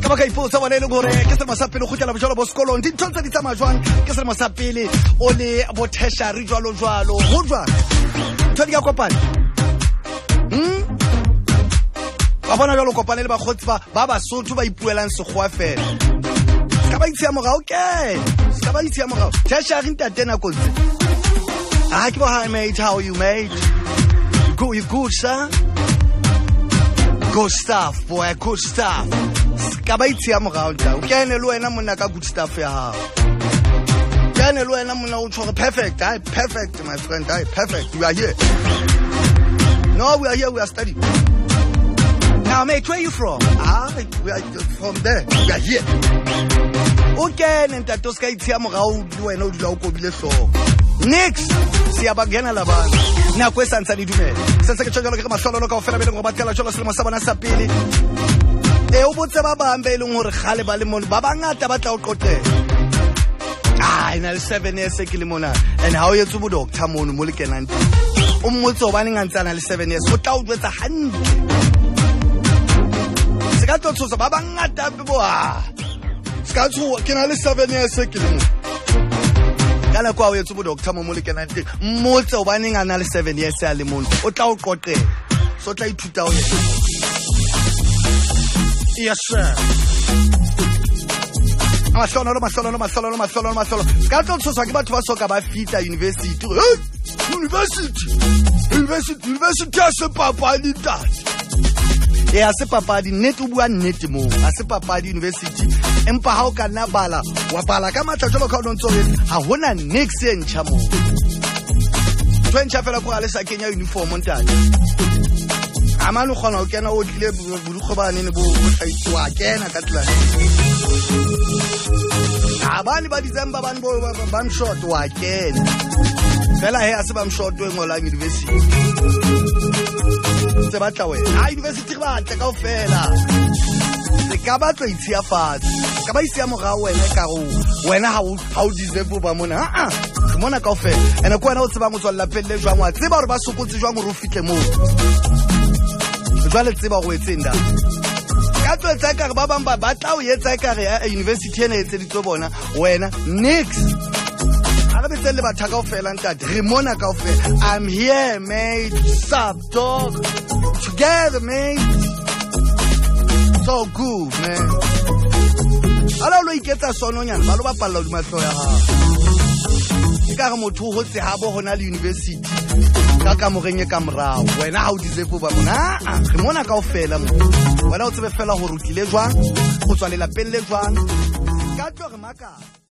ka baka ipotsa bona le gore ke selemo sa pele go tla bojalo bo sekolong di ntse di tsamaya jwang ke selemo sa pele o le bo tertiary jwalo go jwang ntse di ka kopana ba bona jalo kopana le bagotsi ba Basotho ba ipuelang segwa fela ka ba itse mo ga okay ka ba itse mo ga tertiary ntate na kotse ke bo hi mate, how are you mate? You good sir? Good stuff boy, good stuff. Ka ba itse mo ga o kene le wena monna ka good stuff ya ha kene le wena monna o tshware perfect perfect my friend perfect. We are here. No, we are here, we are studying. Now, mate, where are you from? We are from there. We are here. Okay, nentato ska itsia morao wena o dula o kobile hlogo. Next, siya bagena la bana. Na kwa santsa di dumela. Sentse ke tsholo ke mahlolo ka ofela bele go batlela tsholo selemo sa bona sa pele. O botse ba bambe e leng hore gale ba le mona ba bangata ba tla o qotela. Ina le 7 years ke le mona. And how you tsubu doctor mono mo le kenang. O mmotse ba neng ntsana le 7 years. O tla o dwetsa hantle. Ka tloso ba bangata bo ska tso ke na le 7 years ke le mo kana kwa o yetso bo doctor mo le kenang teng mmotse o baneng ana le 7 years a le mo o tla o qoqela so tla ithuta o yena. Yes sir. Mahlolo ska tloso ke batho ba soka ba fita university ya se papadi tate. A se papadi net o bua nnete mo a se papadi university empa ha o ka nna bala wa bala ka matla jalo ka o ntso ha hona next e ntšha mo twentsha fela go ale sa kenya uniform ntate amano gona o kena o tlile bodukgobane ne bo tlhaitswa kena ka tlala abani ba December ban bo bam short wa kena fela he a se bam short we ngola university se batla wena university ba tla ka ofela se ka ba tlo itsia fatshe ka ba isia mo ga wena ka go wena ha o deserve ba mona ke mona ka ofela ene ko wena o tseba mo tswalla pelle jwang wa tseba hore ba sokotse jwang gore o fitle mo jwale tseba go etsenga ka tlo ka ba bamba ba tla o etsa ka re university ene etseditse bona wena next le batha ka ofela ntate re mona ka ofela. I'm here mate, sub dog together mate, so good man. Ala lo iketsa sononyana ba lo ba palla di mahlo ya ha ka re motho ho tse ha bo hona le university ka mo renye ka morao wena ha o deserve ba mona re mona ka ofela mo wena o tsebe fela ho rutile jwang go tswa le lapeng le jwang ka tlo re maka.